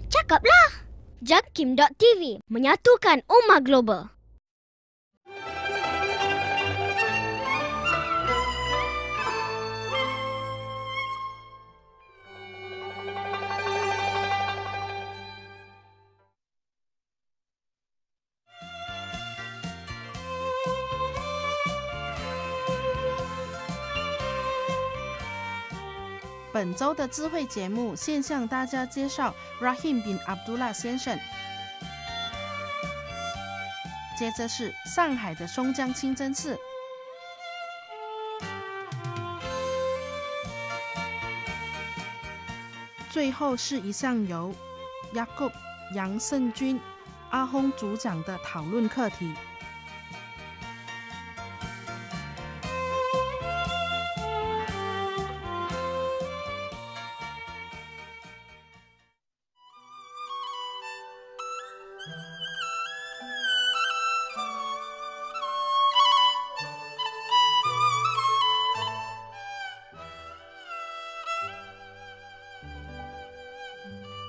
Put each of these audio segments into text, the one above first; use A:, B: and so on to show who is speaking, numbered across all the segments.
A: Cakaplah! Jakim.tv menyatukan ummah global.
B: 本周的智慧节目，先向大家介绍 Rahim bin Abdullah 先生。接着是上海的松江清真寺，最后是一项由 Yaqub 杨胜军阿訇主讲的讨论课题。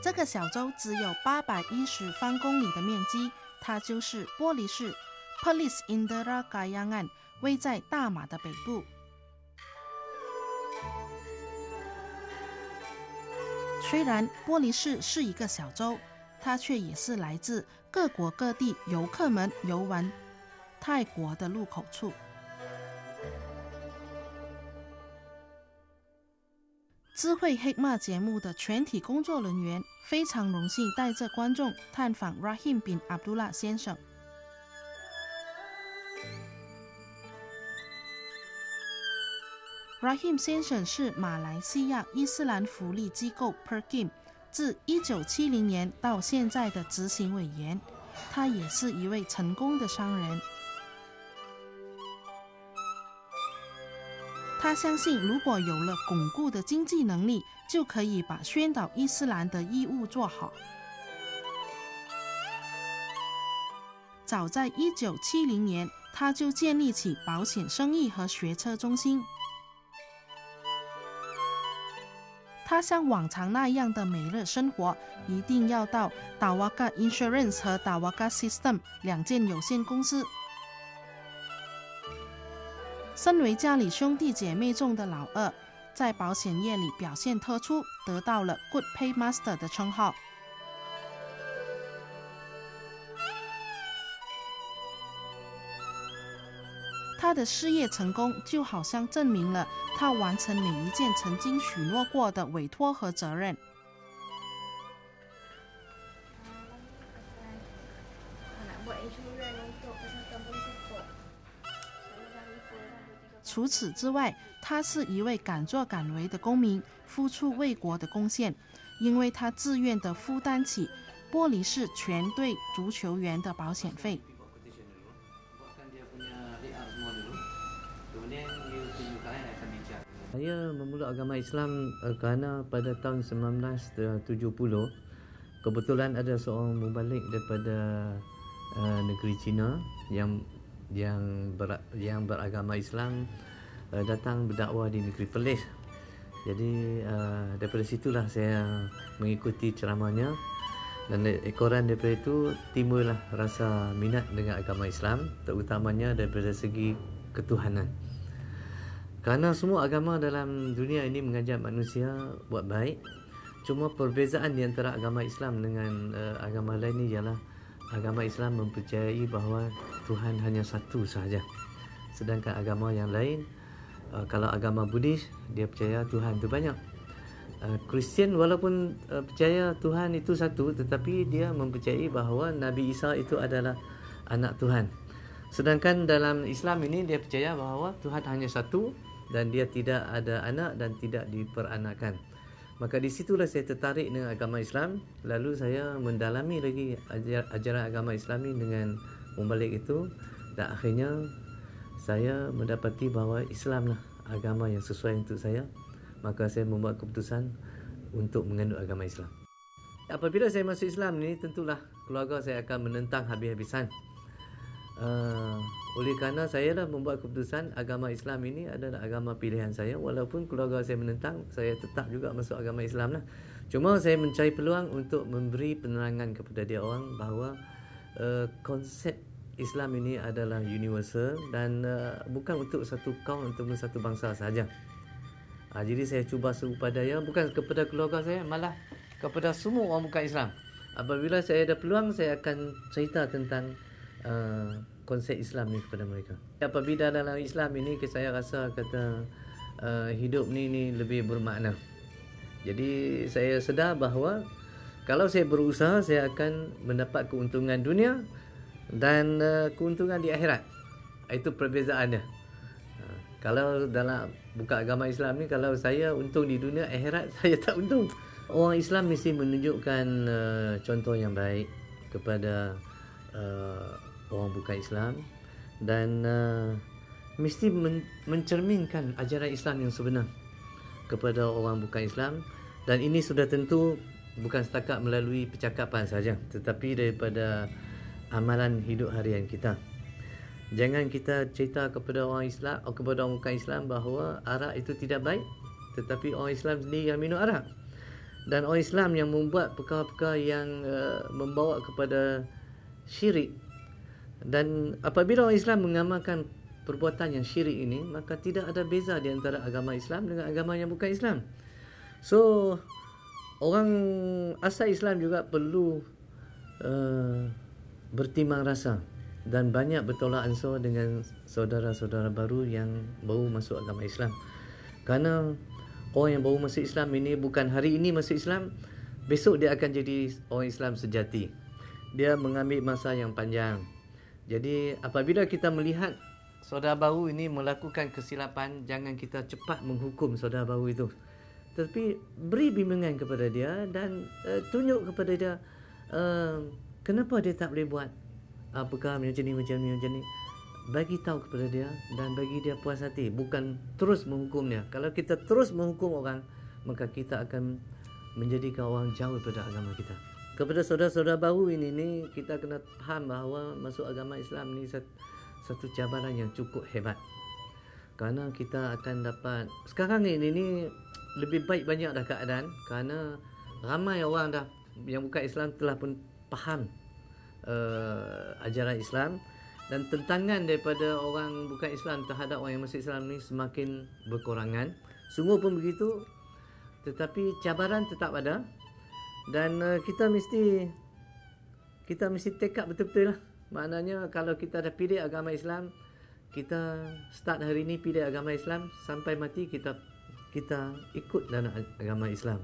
B: 这个小州只有810方公里的面积，它就是玻璃市 Perlis Indra Kayangan， 位在大马的北部。虽然玻璃市是一个小州，它却也是来自各国各地游客们游玩泰国的入口处。 智慧黑马节目的全体工作人员非常荣幸带着观众探访 Rahim bin Abdullah 先生。Rahim 先生是马来西亚伊斯兰福利机构 Perkim 自1970年到现在的执行委员，他也是一位成功的商人。 他相信，如果有了巩固的经济能力，就可以把宣导伊斯兰的义务做好。早在1970年，他就建立起保险生意和学车中心。他像往常那样的美乐生活，一定要到 Tawakal Insurance 和 Tawakal System 两间有限公司。 身为家里兄弟姐妹中的老二，在保险业里表现突出，得到了 Good Paymaster 的称号。他的事业成功，就好像证明了他完成每一件曾经许诺过的委托和责任。 除此之外，他是一位敢作敢为的公民，付出为国的贡献。因为他自愿地负担起玻璃市全队足球员的保险费。
C: Saya memeluk agama Islam kerana pada tahun 1970 kebetulan ada seorang mubalik daripada negeri China yang beragama Islam datang berdakwah di negeri Perlis. Jadi daripada situlah saya mengikuti ceramahnya dan ekoran daripada itu timbullah rasa minat dengan agama Islam, terutamanya daripada segi ketuhanan. Kerana semua agama dalam dunia ini mengajak manusia buat baik. Cuma perbezaan di antara agama Islam dengan agama lain ni ialah agama Islam mempercayai bahawa Tuhan hanya satu sahaja. Sedangkan agama yang lain, kalau agama Buddhis, dia percaya Tuhan itu banyak. Kristian walaupun percaya Tuhan itu satu, tetapi dia mempercayai bahawa Nabi Isa itu adalah anak Tuhan. Sedangkan dalam Islam ini dia percaya bahawa Tuhan hanya satu dan dia tidak ada anak dan tidak diperanakkan. Maka di situlah saya tertarik dengan agama Islam. Lalu saya mendalami lagi ajaran agama Islam ini dengan membalik itu, dan akhirnya saya mendapati bahawa Islamlah agama yang sesuai untuk saya. Maka saya membuat keputusan untuk menganut agama Islam. Apabila saya masuk Islam ni, tentulah keluarga saya akan menentang habis-habisan. Oleh kerana saya dah membuat keputusan agama Islam ini adalah agama pilihan saya, walaupun keluarga saya menentang, saya tetap juga masuk agama Islam lah. Cuma saya mencari peluang untuk memberi penerangan kepada dia orang bahawa konsep Islam ini adalah universal dan bukan untuk satu kaum ataupun satu bangsa sahaja. Jadi saya cuba serupadaya bukan kepada keluarga saya, malah kepada semua orang bukan Islam. Apabila saya ada peluang, saya akan cerita tentang konsep Islam ni kepada mereka. Apabila dalam Islam ini saya rasa kata hidup ni lebih bermakna. Jadi saya sedar bahawa kalau saya berusaha, saya akan mendapat keuntungan dunia dan keuntungan di akhirat. Itu perbezaannya. Kalau dalam buka agama Islam ni, kalau saya untung di dunia, akhirat saya tak untung. Orang Islam mesti menunjukkan contoh yang baik kepada orang bukan Islam dan mesti mencerminkan ajaran Islam yang sebenar kepada orang bukan Islam, dan ini sudah tentu bukan setakat melalui percakapan saja, tetapi daripada amalan hidup harian kita. Jangan kita cerita kepada orang Islam atau kepada orang bukan Islam bahawa arak itu tidak baik, tetapi orang Islam sendiri yang minum arak, dan orang Islam yang membuat perkara-perkara yang membawa kepada syirik. Dan apabila orang Islam mengamalkan perbuatan yang syirik ini, maka tidak ada beza di antara agama Islam dengan agama yang bukan Islam. So orang asal Islam juga perlu bertimbang rasa dan banyak bertolak ansur dengan saudara-saudara baru yang baru masuk agama Islam. Kerana orang yang baru masuk Islam ini bukan hari ini masuk Islam, besok dia akan jadi orang Islam sejati. Dia mengambil masa yang panjang. Jadi apabila kita melihat saudara baru ini melakukan kesilapan, jangan kita cepat menghukum saudara baru itu. Tetapi beri bimbingan kepada dia dan tunjuk kepada dia kenapa dia tak boleh buat perkara macam ni. Bagi tahu kepada dia dan bagi dia puas hati, bukan terus menghukumnya. Kalau kita terus menghukum orang, maka kita akan menjadikan orang jauh daripada agama kita. Kepada saudara-saudara baru ini kita kena faham bahawa masuk agama Islam ni satu cabaran yang cukup hebat. Kerana kita akan dapat, sekarang ini lebih baik banyak dah keadaan, kerana ramai orang dah yang bukan Islam telah pun faham ajaran Islam, dan tentangan daripada orang bukan Islam terhadap orang yang masuk Islam ni semakin berkurangan. Sungguh pun begitu, tetapi cabaran tetap ada. Dan kita mesti tekad betul-betul lah. Maknanya kalau kita dah pilih agama Islam, kita start hari ni pilih agama Islam, sampai mati kita ikut dalam agama Islam.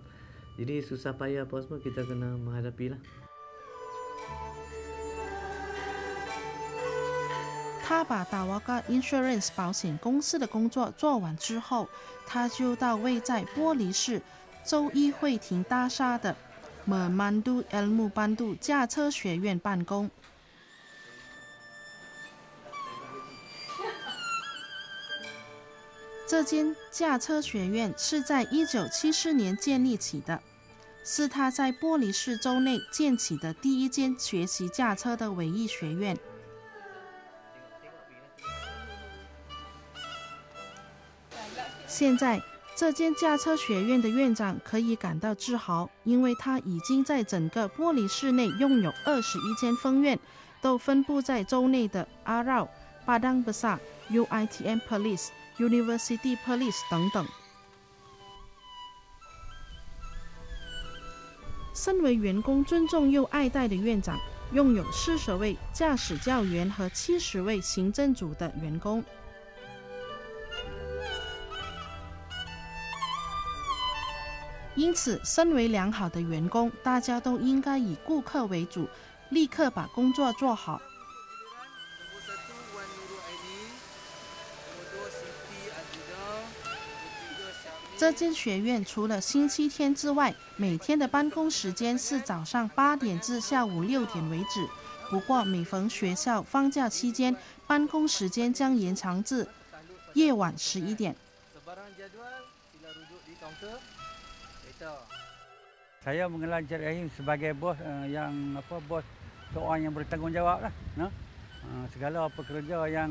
C: Jadi susah payah apa semua kita kena menghadapilah.
B: 他把达瓦嘎 Insurance 保险公司的工作做完之后，他就到位在玻璃市州议会厅大厦的 Memandu Ilmu Pandu 驾车学院办公。这间驾车学院是在1974年建立起的，是他在玻璃市州内建起的第一间学习驾车的唯一学院。现在这间驾车学院的院长可以感到自豪，因为他已经在整个玻璃市内拥有21间分院，都分布在州内的阿绕、巴当布萨、UITM Police、University Police 等等。身为员工尊重又爱戴的院长，拥有40位驾驶教员和70位行政组的员工。因此，身为良好的员工，大家都应该以顾客为主，立刻把工作做好。这间学院除了星期天之外，每天的办公时间是早上8点至下午6点为止。不过，每逢学校放假期间，办公时间将延长至夜晚11点。
D: Saya mengenal Encik Rahim sebagai bos bos seorang yang bertanggungjawab lah, no? Segala pekerja yang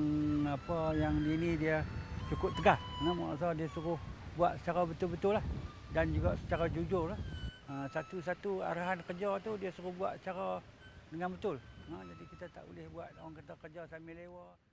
D: ini dia cukup tegas. Maksudnya dia suruh buat secara betul-betul lah dan juga secara jujur lah. Satu-satu arahan kerja tu dia suruh buat secara dengan betul. Jadi kita tak boleh buat orang kata kerja sambil lewat.